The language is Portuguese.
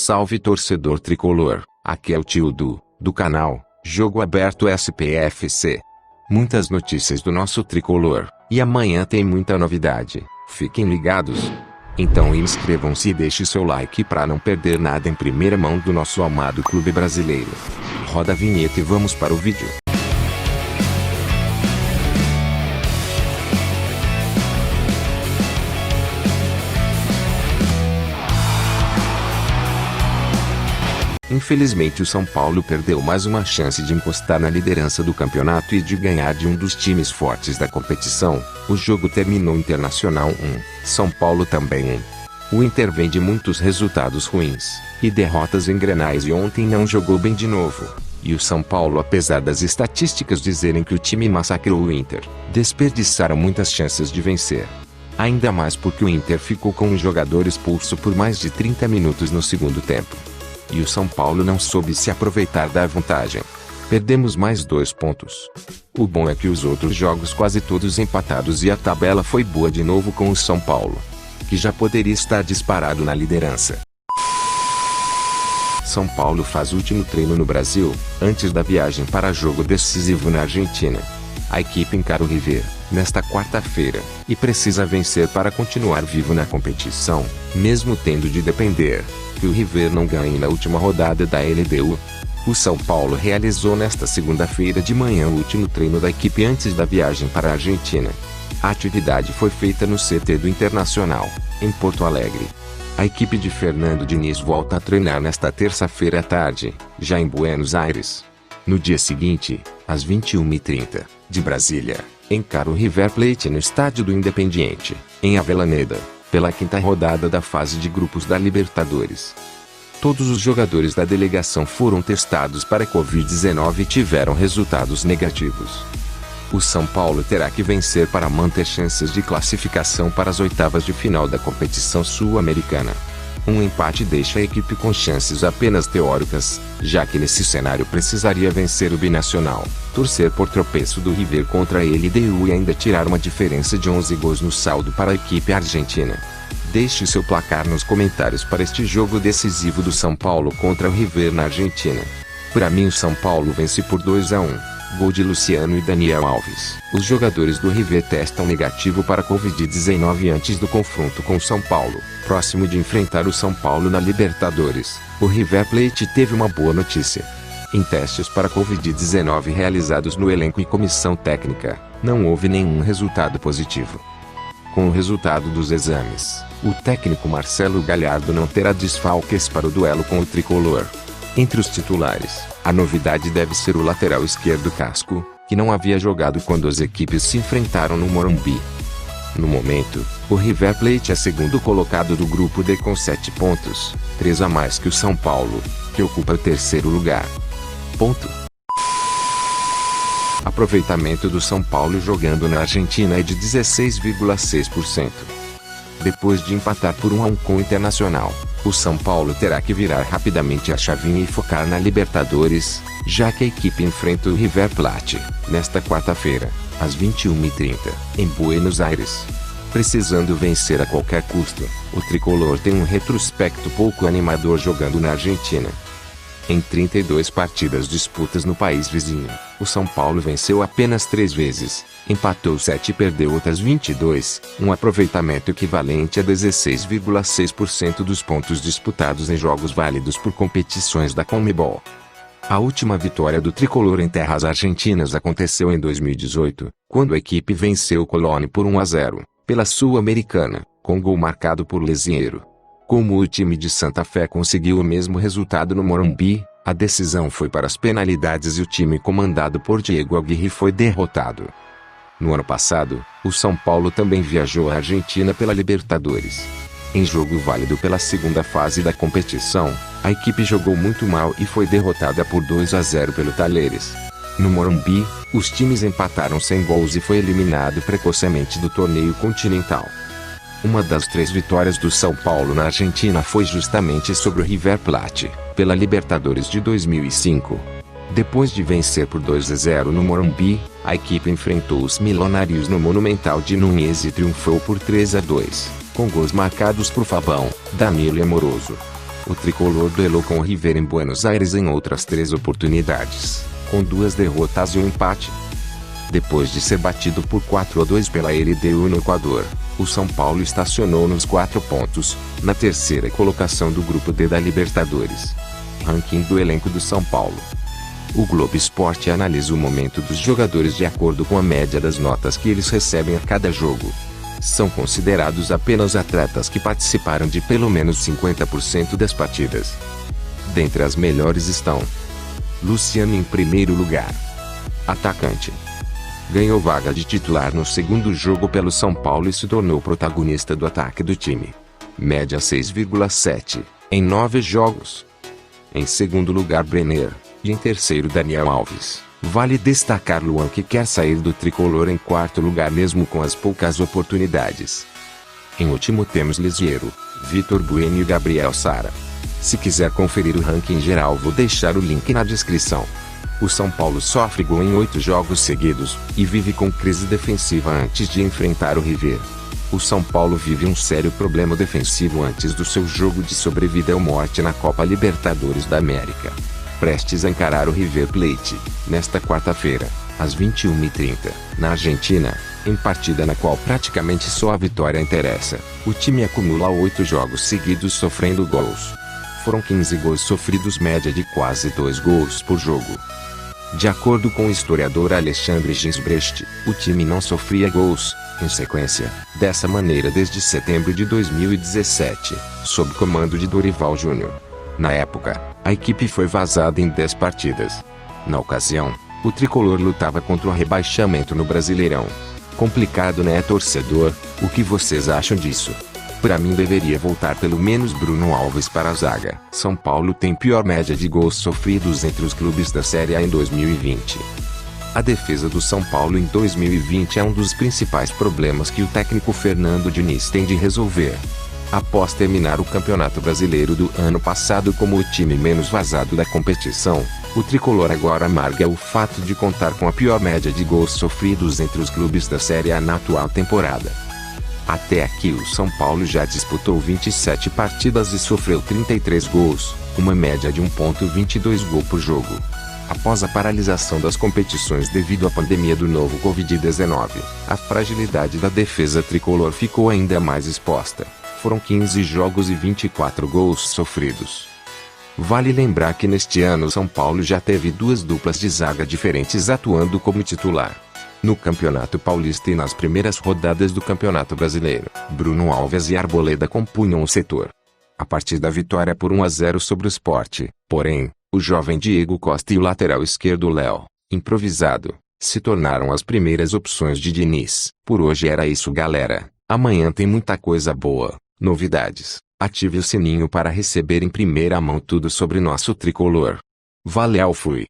Salve torcedor tricolor, aqui é o tio do canal, Jogo Aberto SPFC. Muitas notícias do nosso tricolor, e amanhã tem muita novidade, fiquem ligados. Então inscrevam-se e deixe seu like para não perder nada em primeira mão do nosso amado clube brasileiro. Roda a vinheta e vamos para o vídeo. Infelizmente o São Paulo perdeu mais uma chance de encostar na liderança do campeonato e de ganhar de um dos times fortes da competição. O jogo terminou Internacional 1, São Paulo também 1. O Inter vem de muitos resultados ruins e derrotas em Grenais e ontem não jogou bem de novo. E o São Paulo, apesar das estatísticas dizerem que o time massacrou o Inter, desperdiçaram muitas chances de vencer. Ainda mais porque o Inter ficou com um jogador expulso por mais de 30 minutos no segundo tempo. E o São Paulo não soube se aproveitar da vantagem. Perdemos mais 2 pontos. O bom é que os outros jogos quase todos empatados e a tabela foi boa de novo com o São Paulo, que já poderia estar disparado na liderança. São Paulo faz o último treino no Brasil, antes da viagem para jogo decisivo na Argentina. A equipe encara o River, nesta quarta-feira, e precisa vencer para continuar vivo na competição, mesmo tendo de depender que o River não ganhe na última rodada da LDU. O São Paulo realizou nesta segunda-feira de manhã o último treino da equipe antes da viagem para a Argentina. A atividade foi feita no CT do Internacional, em Porto Alegre. A equipe de Fernando Diniz volta a treinar nesta terça-feira à tarde, já em Buenos Aires. No dia seguinte, às 21h30, de Brasília, encara o River Plate no estádio do Independiente, em Avellaneda, pela quinta rodada da fase de grupos da Libertadores. Todos os jogadores da delegação foram testados para Covid-19 e tiveram resultados negativos. O São Paulo terá que vencer para manter chances de classificação para as oitavas de final da competição sul-americana. Um empate deixa a equipe com chances apenas teóricas, já que nesse cenário precisaria vencer o Binacional, torcer por tropeço do River contra a LDU e ainda tirar uma diferença de 11 gols no saldo para a equipe argentina. Deixe seu placar nos comentários para este jogo decisivo do São Paulo contra o River na Argentina. Para mim o São Paulo vence por 2-1. Gol de Luciano e Daniel Alves. Os jogadores do River testam negativo para Covid-19 antes do confronto com o São Paulo, próximo de enfrentar o São Paulo na Libertadores. O River Plate teve uma boa notícia. Em testes para Covid-19 realizados no elenco e comissão técnica, não houve nenhum resultado positivo. Com o resultado dos exames, o técnico Marcelo Galhardo não terá desfalques para o duelo com o tricolor. Entre os titulares, a novidade deve ser o lateral esquerdo Casco, que não havia jogado quando as equipes se enfrentaram no Morumbi. No momento, o River Plate é segundo colocado do grupo D com 7 pontos, 3 a mais que o São Paulo, que ocupa o terceiro lugar. Aproveitamento do São Paulo jogando na Argentina é de 16,6%. Depois de empatar por 1-1 com o Internacional, o São Paulo terá que virar rapidamente a chavinha e focar na Libertadores, já que a equipe enfrenta o River Plate, nesta quarta-feira, às 21h30, em Buenos Aires. Precisando vencer a qualquer custo, o tricolor tem um retrospecto pouco animador jogando na Argentina. Em 32 partidas disputas no país vizinho, o São Paulo venceu apenas 3 vezes, empatou 7 e perdeu outras 22, um aproveitamento equivalente a 16,6% dos pontos disputados em jogos válidos por competições da Conmebol. A última vitória do tricolor em terras argentinas aconteceu em 2018, quando a equipe venceu o Colón por 1-0, pela Sul-Americana, com gol marcado por Lisieiro. Como o time de Santa Fé conseguiu o mesmo resultado no Morumbi, a decisão foi para as penalidades e o time comandado por Diego Aguirre foi derrotado. No ano passado, o São Paulo também viajou à Argentina pela Libertadores. Em jogo válido pela segunda fase da competição, a equipe jogou muito mal e foi derrotada por 2-0 pelo Talleres. No Morumbi, os times empataram sem gols e foi eliminado precocemente do torneio continental. Uma das 3 vitórias do São Paulo na Argentina foi justamente sobre o River Plate, pela Libertadores de 2005. Depois de vencer por 2-0 no Morumbi, a equipe enfrentou os milionários no Monumental de Núñez e triunfou por 3-2, com gols marcados por Fabão, Danilo e Amoroso. O tricolor duelou com o River em Buenos Aires em outras 3 oportunidades, com 2 derrotas e um empate. Depois de ser batido por 4-2 pela LDU no Equador, o São Paulo estacionou nos 4 pontos, na terceira colocação do Grupo D da Libertadores. Ranking do elenco do São Paulo. O Globo Esporte analisa o momento dos jogadores de acordo com a média das notas que eles recebem a cada jogo. São considerados apenas atletas que participaram de pelo menos 50% das partidas. Dentre as melhores estão: Luciano em primeiro lugar. Atacante. Ganhou vaga de titular no segundo jogo pelo São Paulo e se tornou protagonista do ataque do time. Média 6,7, em 9 jogos. Em segundo lugar Brenner, e em terceiro Daniel Alves. Vale destacar Luan, que quer sair do tricolor, em quarto lugar mesmo com as poucas oportunidades. Em último temos Lisiero, Vitor Bueno e Gabriel Sara. Se quiser conferir o ranking geral, vou deixar o link na descrição. O São Paulo sofre gol em 8 jogos seguidos, e vive com crise defensiva antes de enfrentar o River. O São Paulo vive um sério problema defensivo antes do seu jogo de sobrevida ou morte na Copa Libertadores da América. Prestes a encarar o River Plate, nesta quarta-feira, às 21h30, na Argentina, em partida na qual praticamente só a vitória interessa, o time acumula 8 jogos seguidos sofrendo gols. Foram 15 gols sofridos, média de quase 2 gols por jogo. De acordo com o historiador Alexandre Gisbrecht, o time não sofria gols, em sequência, dessa maneira desde setembro de 2017, sob comando de Dorival Júnior. Na época, a equipe foi vazada em 10 partidas. Na ocasião, o tricolor lutava contra o rebaixamento no Brasileirão. Complicado, né, torcedor? O que vocês acham disso? Pra mim deveria voltar pelo menos Bruno Alves para a zaga. São Paulo tem pior média de gols sofridos entre os clubes da Série A em 2020. A defesa do São Paulo em 2020 é um dos principais problemas que o técnico Fernando Diniz tem de resolver. Após terminar o Campeonato Brasileiro do ano passado como o time menos vazado da competição, o tricolor agora amarga o fato de contar com a pior média de gols sofridos entre os clubes da Série A na atual temporada. Até aqui o São Paulo já disputou 27 partidas e sofreu 33 gols, uma média de 1,22 gol por jogo. Após a paralisação das competições devido à pandemia do novo Covid-19, a fragilidade da defesa tricolor ficou ainda mais exposta. Foram 15 jogos e 24 gols sofridos. Vale lembrar que neste ano São Paulo já teve 2 duplas de zaga diferentes atuando como titular. No Campeonato Paulista e nas primeiras rodadas do Campeonato Brasileiro, Bruno Alves e Arboleda compunham o setor. A partir da vitória por 1-0 sobre o Sport, porém, o jovem Diego Costa e o lateral esquerdo Léo, improvisado, se tornaram as primeiras opções de Diniz. Por hoje era isso, galera. Amanhã tem muita coisa boa, novidades. Ative o sininho para receber em primeira mão tudo sobre nosso tricolor. Valeu, fui.